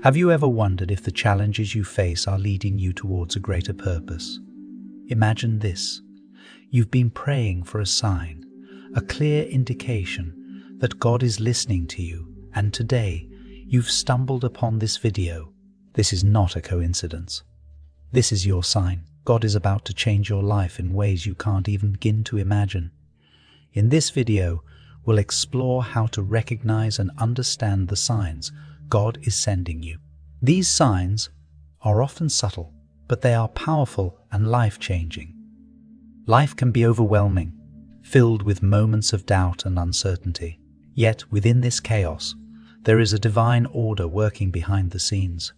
Have you ever wondered if the challenges you face are leading you towards a greater purpose? Imagine this. You've been praying for a sign, a clear indication that God is listening to you, and today you've stumbled upon this video. This is not a coincidence. This is your sign. God is about to change your life in ways you can't even begin to imagine. In this video, we'll explore how to recognize and understand the signs God is sending you. These signs are often subtle, but they are powerful and life-changing. Life can be overwhelming, filled with moments of doubt and uncertainty. Yet within this chaos, there is a divine order working behind the scenes.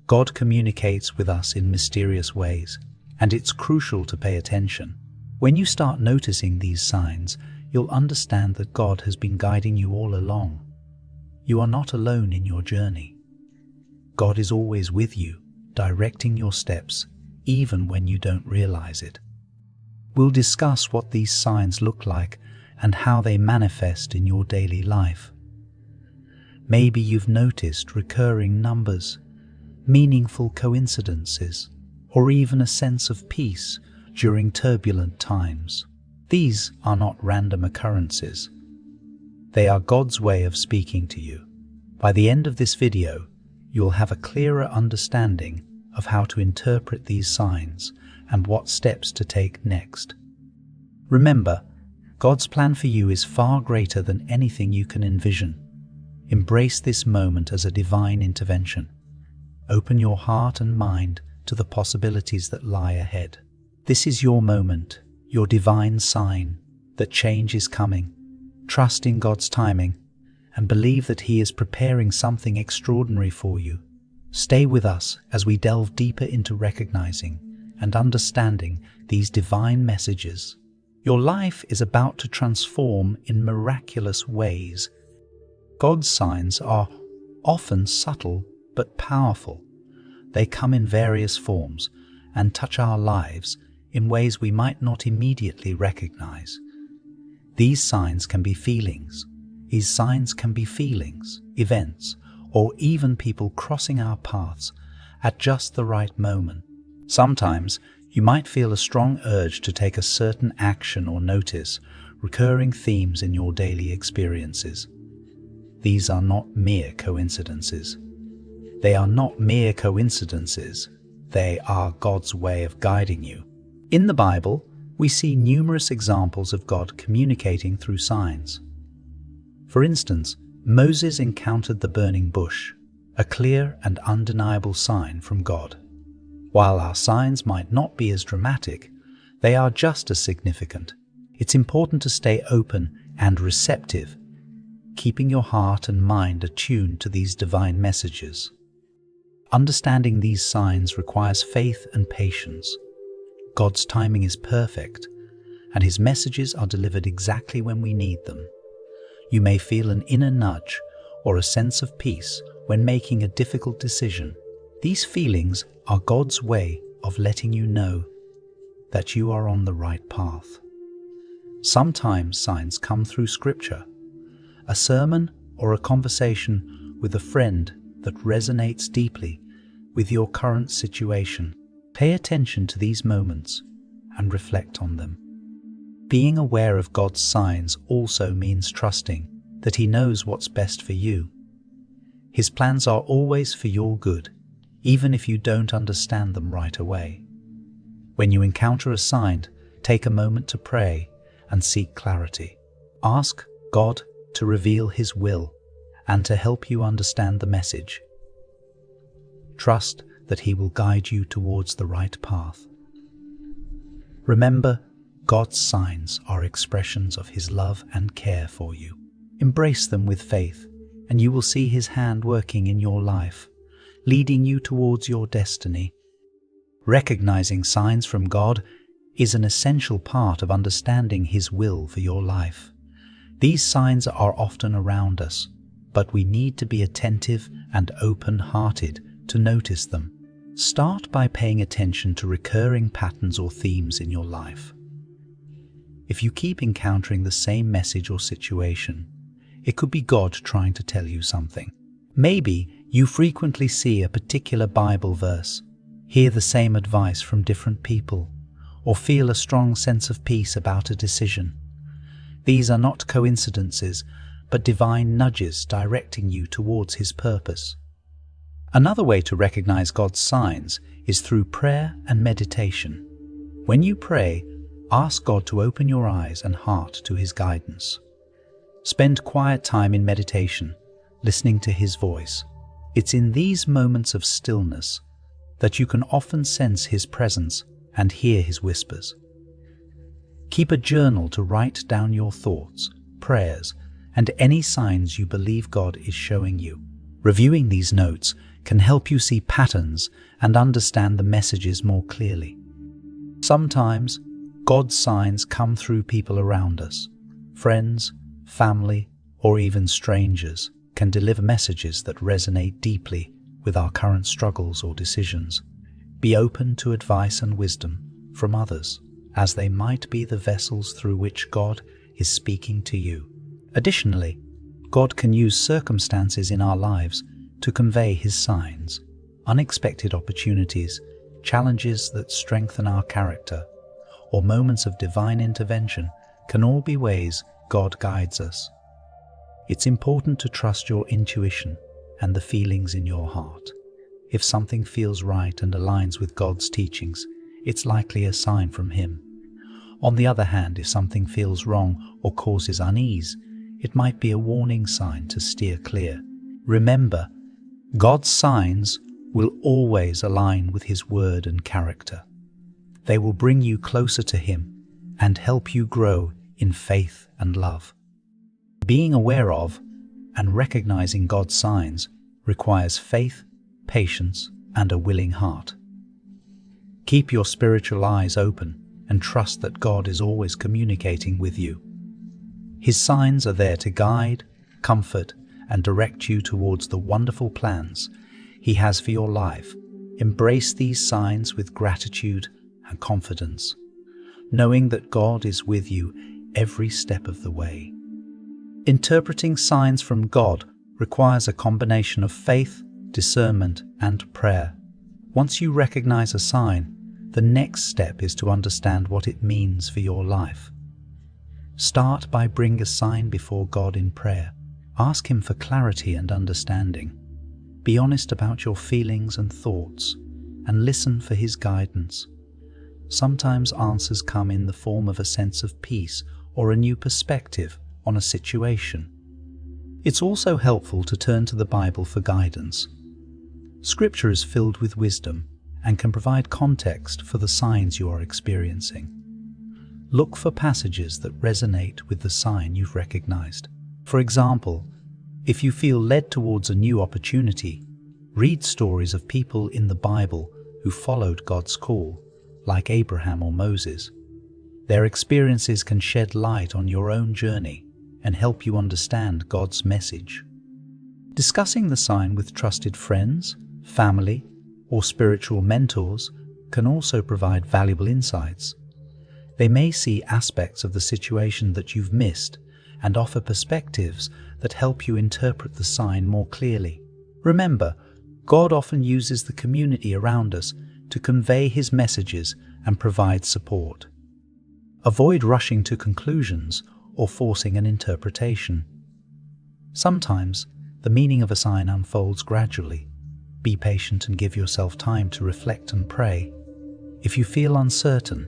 God communicates with us in mysterious ways, and it's crucial to pay attention. When you start noticing these signs, you'll understand that God has been guiding you all along. You are not alone in your journey. God is always with you, directing your steps, even when you don't realize it. We'll discuss what these signs look like and how they manifest in your daily life. Maybe you've noticed recurring numbers, meaningful coincidences, or even a sense of peace during turbulent times. These are not random occurrences. They are God's way of speaking to you. By the end of this video, you'll have a clearer understanding of how to interpret these signs and what steps to take next. Remember, God's plan for you is far greater than anything you can envision. Embrace this moment as a divine intervention. Open your heart and mind to the possibilities that lie ahead. This is your moment, your divine sign that change is coming. Trust in God's timing and believe that He is preparing something extraordinary for you. Stay with us as we delve deeper into recognizing and understanding these divine messages. Your life is about to transform in miraculous ways. God's signs are often subtle but powerful. They come in various forms and touch our lives in ways we might not immediately recognize. These signs can be feelings. These signs can be feelings, events, or even people crossing our paths at just the right moment. Sometimes you might feel a strong urge to take a certain action or notice recurring themes in your daily experiences. These are not mere coincidences. They are not mere coincidences. They are God's way of guiding you. In the Bible, we see numerous examples of God communicating through signs. For instance, Moses encountered the burning bush, a clear and undeniable sign from God. While our signs might not be as dramatic, they are just as significant. It's important to stay open and receptive, keeping your heart and mind attuned to these divine messages. Understanding these signs requires faith and patience. God's timing is perfect, and His messages are delivered exactly when we need them. You may feel an inner nudge or a sense of peace when making a difficult decision. These feelings are God's way of letting you know that you are on the right path. Sometimes signs come through Scripture, a sermon or a conversation with a friend that resonates deeply with your current situation. Pay attention to these moments and reflect on them. Being aware of God's signs also means trusting that He knows what's best for you. His plans are always for your good, even if you don't understand them right away. When you encounter a sign, take a moment to pray and seek clarity. Ask God to reveal His will and to help you understand the message. Trust that He will guide you towards the right path. Remember, God's signs are expressions of His love and care for you. Embrace them with faith, and you will see His hand working in your life, leading you towards your destiny. Recognizing signs from God is an essential part of understanding His will for your life. These signs are often around us, but we need to be attentive and open-hearted to notice them. Start by paying attention to recurring patterns or themes in your life. If you keep encountering the same message or situation, it could be God trying to tell you something. Maybe You frequently see a particular Bible verse, hear the same advice from different people, or feel a strong sense of peace about a decision. These are not coincidences, but divine nudges directing you towards His purpose. Another way to recognize God's signs is through prayer and meditation. When you pray, ask God to open your eyes and heart to His guidance. Spend quiet time in meditation, listening to His voice. It's in these moments of stillness that you can often sense His presence and hear His whispers. Keep a journal to write down your thoughts, prayers, and any signs you believe God is showing you. Reviewing these notes can help you see patterns and understand the messages more clearly. Sometimes, God's signs come through people around us. Friends, family, or even strangers can deliver messages that resonate deeply with our current struggles or decisions. Be open to advice and wisdom from others, as they might be the vessels through which God is speaking to you. Additionally, God can use circumstances in our lives to convey His signs. Unexpected opportunities, challenges that strengthen our character, or moments of divine intervention can all be ways God guides us. It's important to trust your intuition and the feelings in your heart. If something feels right and aligns with God's teachings, it's likely a sign from Him. On the other hand, if something feels wrong or causes unease, it might be a warning sign to steer clear. Remember, God's signs will always align with His word and character. They will bring you closer to Him and help you grow in faith and love. Being aware of and recognizing God's signs requires faith, patience, and a willing heart. Keep your spiritual eyes open and trust that God is always communicating with you. His signs are there to guide, comfort, and direct you towards the wonderful plans He has for your life. Embrace these signs with gratitude and confidence, knowing that God is with you every step of the way. Interpreting signs from God requires a combination of faith, discernment, and prayer. Once you recognize a sign, the next step is to understand what it means for your life. Start by bringing a sign before God in prayer. Ask Him for clarity and understanding. Be honest about your feelings and thoughts, and listen for His guidance. Sometimes answers come in the form of a sense of peace or a new perspective on a situation. It's also helpful to turn to the Bible for guidance. Scripture is filled with wisdom and can provide context for the signs you are experiencing. Look for passages that resonate with the sign you've recognized. For example, if you feel led towards a new opportunity, read stories of people in the Bible who followed God's call, like Abraham or Moses. Their experiences can shed light on your own journey and help you understand God's message. Discussing the sign with trusted friends, family, or spiritual mentors can also provide valuable insights. They may see aspects of the situation that you've missed and offer perspectives that help you interpret the sign more clearly. Remember, God often uses the community around us to convey His messages and provide support. Avoid rushing to conclusions or forcing an interpretation. Sometimes, the meaning of a sign unfolds gradually. Be patient and give yourself time to reflect and pray. If you feel uncertain,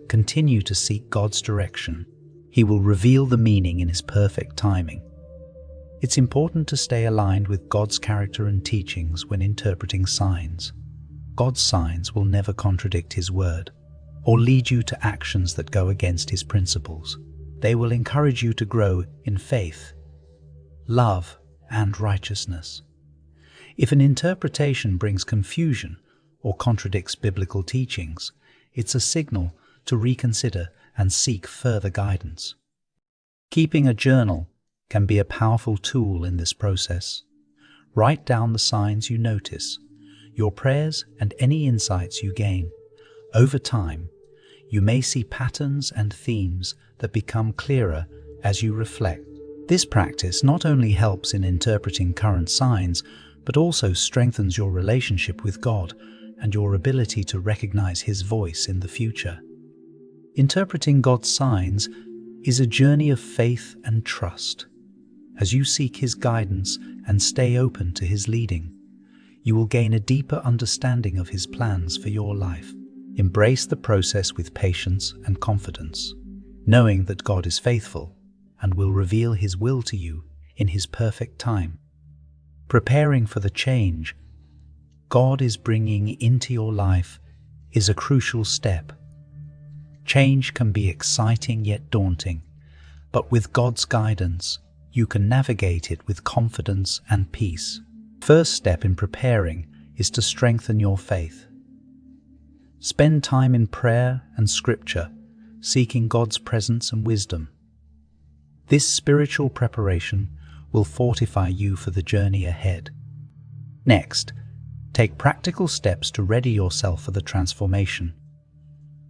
continue to seek God's direction. He will reveal the meaning in His perfect timing. It's important to stay aligned with God's character and teachings when interpreting signs. God's signs will never contradict His word or lead you to actions that go against His principles. They will encourage you to grow in faith, love, and righteousness. If an interpretation brings confusion or contradicts biblical teachings, it's a signal to reconsider and seek further guidance. Keeping a journal can be a powerful tool in this process. Write down the signs you notice, your prayers, and any insights you gain. Over time, you may see patterns and themes that become clearer as you reflect. This practice not only helps in interpreting current signs, but also strengthens your relationship with God and your ability to recognize His voice in the future. Interpreting God's signs is a journey of faith and trust. As you seek His guidance and stay open to His leading, you will gain a deeper understanding of His plans for your life. Embrace the process with patience and confidence, knowing that God is faithful and will reveal His will to you in His perfect time. Preparing for the change God is bringing into your life is a crucial step. Change can be exciting yet daunting, but with God's guidance, you can navigate it with confidence and peace. First step in preparing is to strengthen your faith. Spend time in prayer and scripture, seeking God's presence and wisdom. This spiritual preparation will fortify you for the journey ahead. Next, take practical steps to ready yourself for the transformation.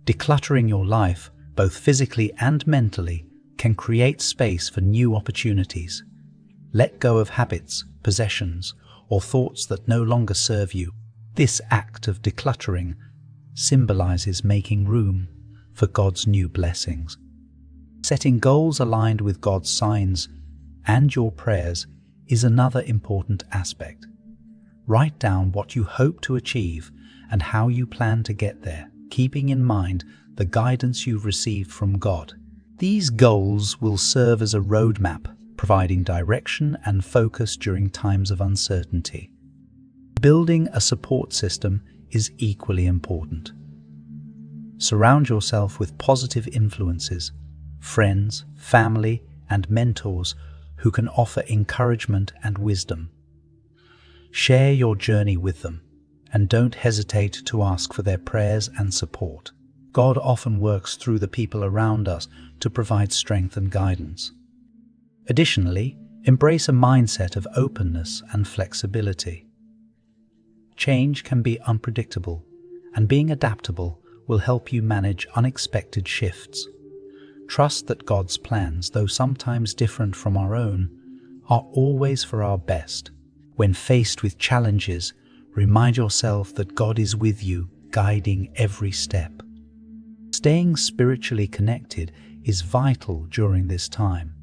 Decluttering your life, both physically and mentally, can create space for new opportunities. Let go of habits, possessions, or thoughts that no longer serve you. This act of decluttering symbolizes making room for God's new blessings. Setting goals aligned with God's signs and your prayers is another important aspect. Write down what you hope to achieve and how you plan to get there, keeping in mind the guidance you've received from God. These goals will serve as a roadmap, providing direction and focus during times of uncertainty. Building a support system is equally important. Surround yourself with positive influences, friends, family, and mentors who can offer encouragement and wisdom. Share your journey with them, and don't hesitate to ask for their prayers and support. God often works through the people around us to provide strength and guidance. Additionally, embrace a mindset of openness and flexibility. Change can be unpredictable, and being adaptable will help you manage unexpected shifts. Trust that God's plans, though sometimes different from our own, are always for our best. When faced with challenges, remind yourself that God is with you, guiding every step. Staying spiritually connected is vital during this time.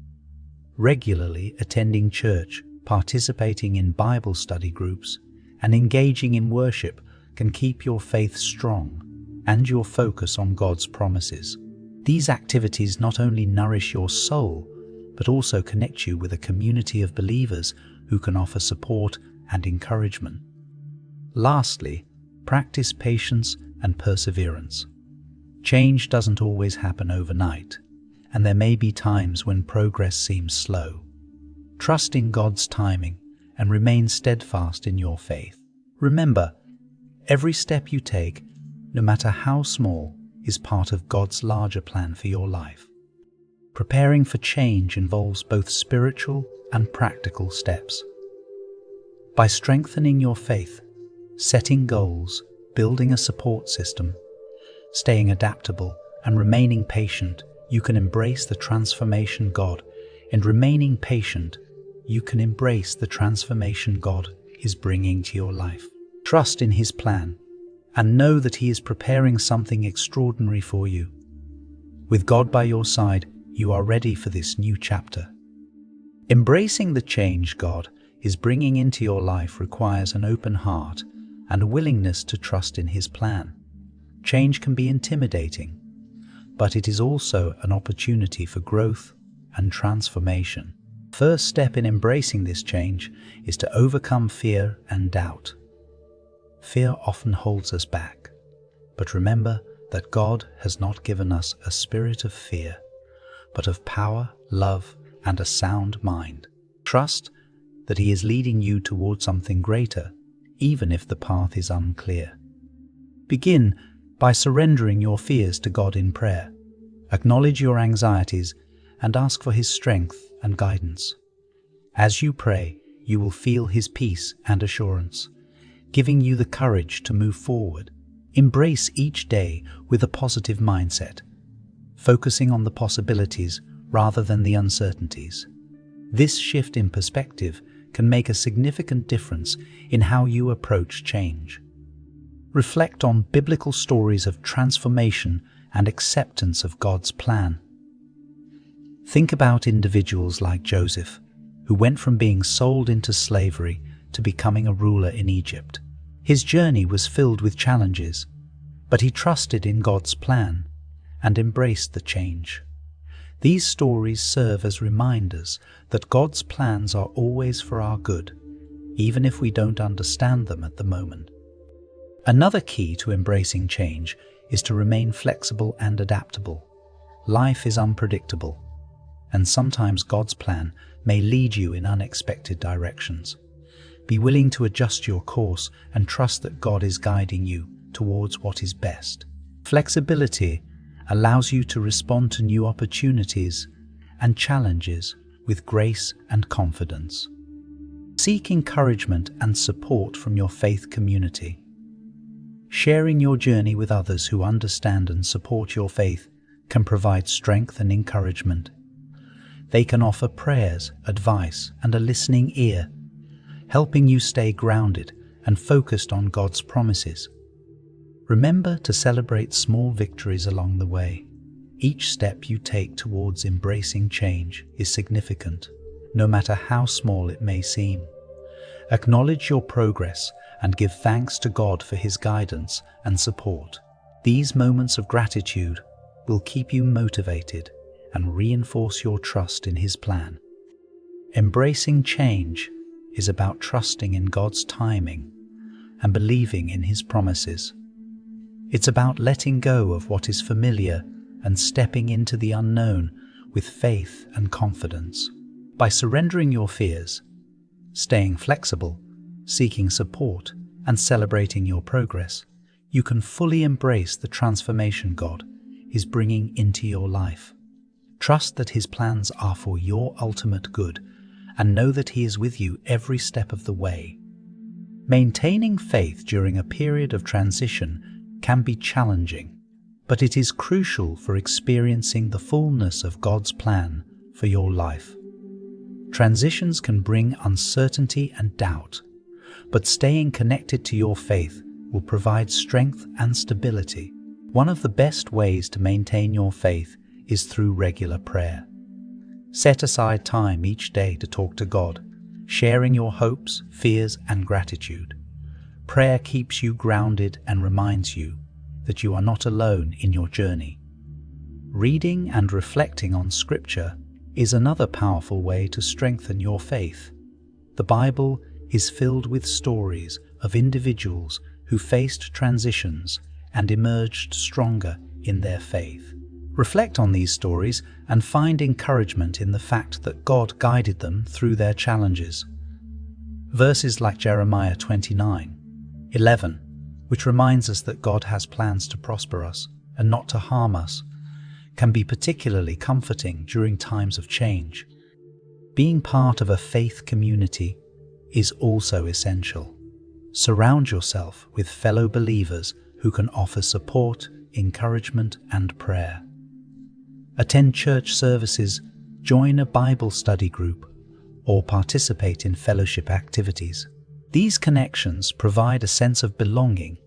Regularly attending church, participating in Bible study groups, and engaging in worship can keep your faith strong and your focus on God's promises. These activities not only nourish your soul, but also connect you with a community of believers who can offer support and encouragement. Lastly, practice patience and perseverance. Change doesn't always happen overnight, and there may be times when progress seems slow. Trust in God's timing and remain steadfast in your faith. Remember, every step you take, no matter how small, is part of God's larger plan for your life. Preparing for change involves both spiritual and practical steps. By strengthening your faith, setting goals, building a support system, staying adaptable, and remaining patient, you can embrace the transformation God. And remaining patient, you can embrace the transformation God is bringing to your life. Trust in His plan and know that He is preparing something extraordinary for you. With God by your side, you are ready for this new chapter. Embracing the change God is bringing into your life requires an open heart and a willingness to trust in His plan. Change can be intimidating, but it is also an opportunity for growth and transformation. First step in embracing this change is to overcome fear and doubt. Fear often holds us back, but remember that God has not given us a spirit of fear, but of power, love, and a sound mind. Trust that He is leading you towards something greater, even if the path is unclear. Begin by surrendering your fears to God in prayer. Acknowledge your anxieties and ask for His strength and guidance. As you pray, you will feel His peace and assurance, giving you the courage to move forward. Embrace each day with a positive mindset, focusing on the possibilities rather than the uncertainties. This shift in perspective can make a significant difference in how you approach change. Reflect on biblical stories of transformation and acceptance of God's plan. Think about individuals like Joseph, who went from being sold into slavery to becoming a ruler in Egypt. His journey was filled with challenges, but he trusted in God's plan and embraced the change. These stories serve as reminders that God's plans are always for our good, even if we don't understand them at the moment. Another key to embracing change is to remain flexible and adaptable. Life is unpredictable, and sometimes God's plan may lead you in unexpected directions. Be willing to adjust your course and trust that God is guiding you towards what is best. Flexibility allows you to respond to new opportunities and challenges with grace and confidence. Seek encouragement and support from your faith community. Sharing your journey with others who understand and support your faith can provide strength and encouragement. They can offer prayers, advice, and a listening ear, helping you stay grounded and focused on God's promises. Remember to celebrate small victories along the way. Each step you take towards embracing change is significant, no matter how small it may seem. Acknowledge your progress and give thanks to God for His guidance and support. These moments of gratitude will keep you motivated and reinforce your trust in His plan. Embracing change is about trusting in God's timing and believing in His promises. It's about letting go of what is familiar and stepping into the unknown with faith and confidence. By surrendering your fears, staying flexible, seeking support, and celebrating your progress, you can fully embrace the transformation God is bringing into your life. Trust that His plans are for your ultimate good, and know that He is with you every step of the way. Maintaining faith during a period of transition can be challenging, but it is crucial for experiencing the fullness of God's plan for your life. Transitions can bring uncertainty and doubt, but staying connected to your faith will provide strength and stability. One of the best ways to maintain your faith is through regular prayer. Set aside time each day to talk to God, sharing your hopes, fears, and gratitude. Prayer keeps you grounded and reminds you that you are not alone in your journey. Reading and reflecting on Scripture is another powerful way to strengthen your faith. The Bible is filled with stories of individuals who faced transitions and emerged stronger in their faith. Reflect on these stories and find encouragement in the fact that God guided them through their challenges. Verses like Jeremiah 29:11, which reminds us that God has plans to prosper us and not to harm us, can be particularly comforting during times of change. Being part of a faith community is also essential. Surround yourself with fellow believers who can offer support, encouragement, and prayer. Attend church services, join a Bible study group, or participate in fellowship activities. These connections provide a sense of belonging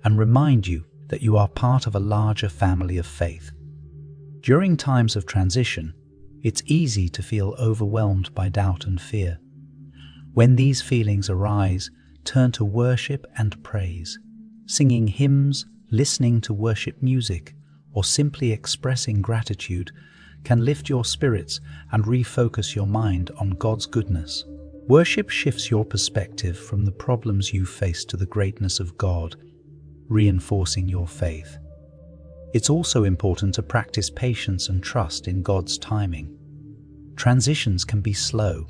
and remind you that you are part of a larger family of faith. During times of transition, it's easy to feel overwhelmed by doubt and fear. When these feelings arise, turn to worship and praise. Singing hymns, listening to worship music, or simply expressing gratitude can lift your spirits and refocus your mind on God's goodness. Worship shifts your perspective from the problems you face to the greatness of God, reinforcing your faith. It's also important to practice patience and trust in God's timing. Transitions can be slow,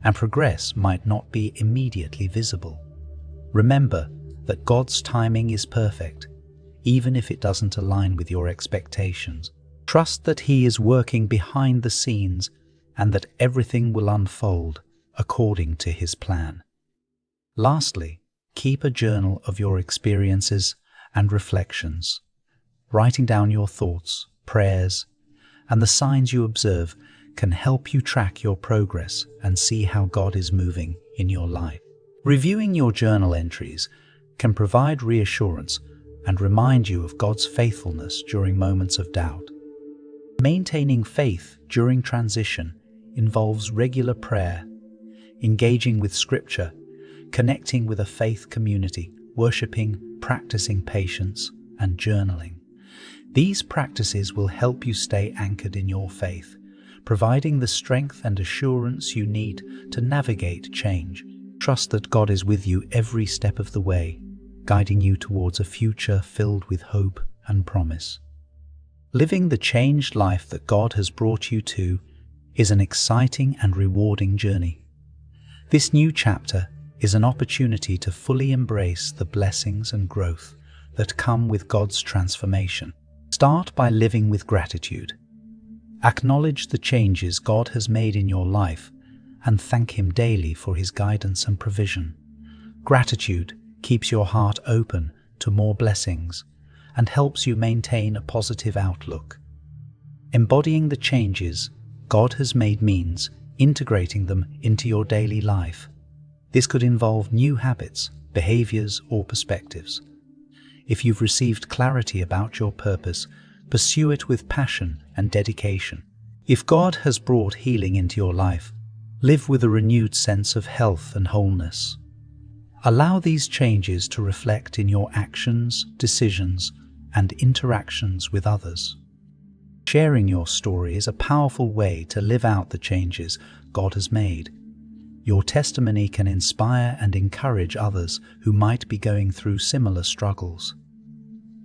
and progress might not be immediately visible. Remember that God's timing is perfect, even if it doesn't align with your expectations. Trust that He is working behind the scenes and that everything will unfold according to His plan. Lastly, keep a journal of your experiences and reflections. Writing down your thoughts, prayers, and the signs you observe can help you track your progress and see how God is moving in your life. Reviewing your journal entries can provide reassurance and remind you of God's faithfulness during moments of doubt. Maintaining faith during transition involves regular prayer, engaging with Scripture, connecting with a faith community, worshiping, practicing patience, and journaling. These practices will help you stay anchored in your faith, providing the strength and assurance you need to navigate change. Trust that God is with you every step of the way, guiding you towards a future filled with hope and promise. Living the changed life that God has brought you to is an exciting and rewarding journey. This new chapter is an opportunity to fully embrace the blessings and growth that come with God's transformation. Start by living with gratitude. Acknowledge the changes God has made in your life and thank Him daily for His guidance and provision. Gratitude keeps your heart open to more blessings and helps you maintain a positive outlook. Embodying the changes God has made means integrating them into your daily life. This could involve new habits, behaviors, or perspectives. If you've received clarity about your purpose, pursue it with passion and dedication. If God has brought healing into your life, live with a renewed sense of health and wholeness. Allow these changes to reflect in your actions, decisions, and interactions with others. Sharing your story is a powerful way to live out the changes God has made. Your testimony can inspire and encourage others who might be going through similar struggles.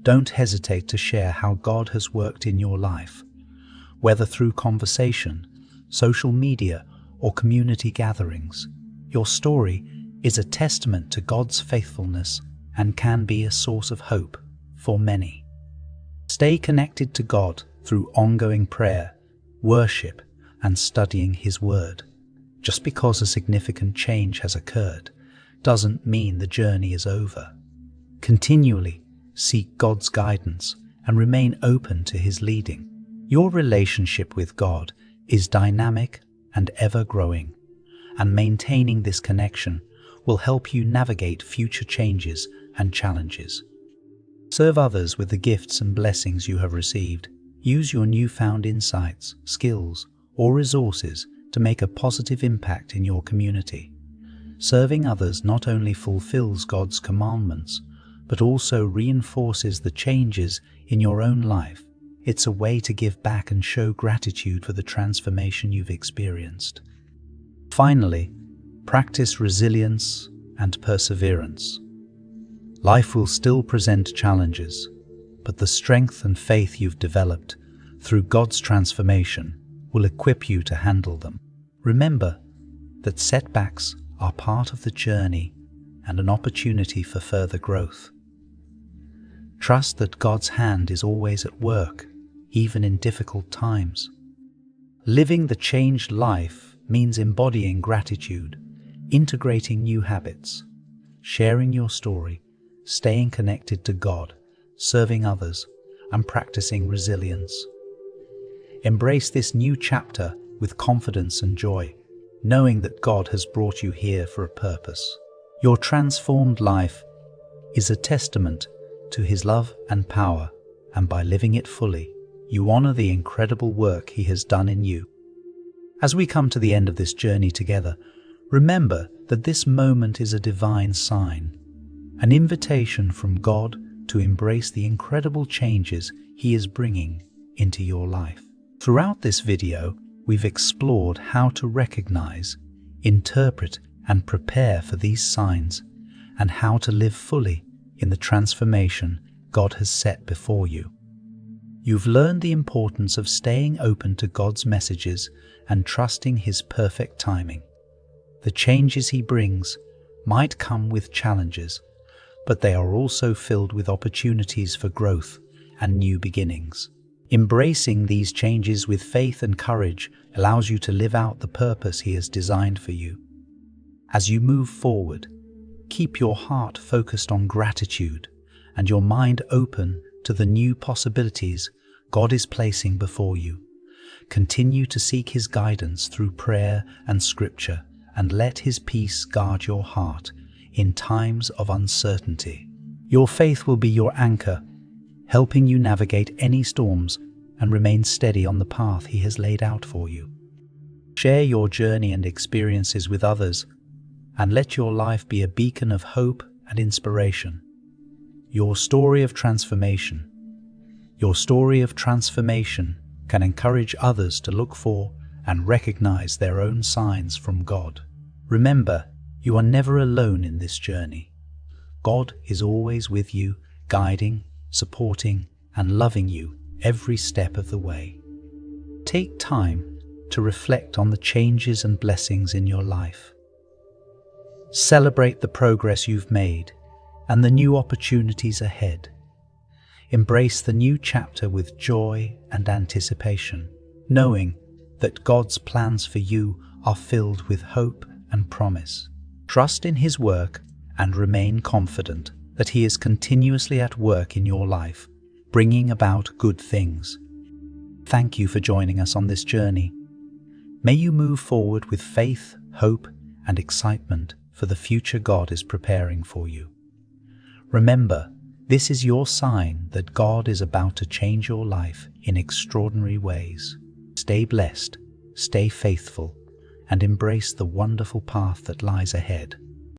Don't hesitate to share how God has worked in your life, whether through conversation, social media, or community gatherings. Your story is a testament to God's faithfulness and can be a source of hope for many. Stay connected to God through ongoing prayer, worship, and studying His Word. Just because a significant change has occurred doesn't mean the journey is over. Continually seek God's guidance and remain open to His leading. Your relationship with God is dynamic and ever-growing, and maintaining this connection will help you navigate future changes and challenges. Serve others with the gifts and blessings you have received. Use your newfound insights, skills, or resources to make a positive impact in your community. Serving others not only fulfills God's commandments, but also reinforces the changes in your own life. It's a way to give back and show gratitude for the transformation you've experienced. Finally, practice resilience and perseverance. Life will still present challenges, but the strength and faith you've developed through God's transformation will equip you to handle them. Remember that setbacks are part of the journey and an opportunity for further growth. Trust that God's hand is always at work, even in difficult times. Living the changed life means embodying gratitude, integrating new habits, sharing your story, staying connected to God, serving others, and practicing resilience. Embrace this new chapter with confidence and joy, knowing that God has brought you here for a purpose. Your transformed life is a testament to His love and power, and by living it fully, you honor the incredible work He has done in you. As we come to the end of this journey together, remember that this moment is a divine sign, an invitation from God to embrace the incredible changes He is bringing into your life. Throughout this video, we've explored how to recognize, interpret, and prepare for these signs, and how to live fully in the transformation God has set before you. You've learned the importance of staying open to God's messages and trusting His perfect timing. The changes He brings might come with challenges, but they are also filled with opportunities for growth and new beginnings. Embracing these changes with faith and courage allows you to live out the purpose He has designed for you. As you move forward, keep your heart focused on gratitude and your mind open to the new possibilities God is placing before you. Continue to seek His guidance through prayer and scripture, and let His peace guard your heart in times of uncertainty. Your faith will be your anchor, helping you navigate any storms and remain steady on the path He has laid out for you. Share your journey and experiences with others, and let your life be a beacon of hope and inspiration. Your story of transformation can encourage others to look for and recognize their own signs from God. Remember, you are never alone in this journey. God is always with you, guiding, supporting, and loving you every step of the way. Take time to reflect on the changes and blessings in your life. Celebrate the progress you've made and the new opportunities ahead. Embrace the new chapter with joy and anticipation, knowing that God's plans for you are filled with hope and promise. Trust in His work and remain confident that He is continuously at work in your life, bringing about good things. Thank you for joining us on this journey. May you move forward with faith, hope, and excitement for the future God is preparing for you. Remember, this is your sign that God is about to change your life in extraordinary ways. Stay blessed, stay faithful, and embrace the wonderful path that lies ahead.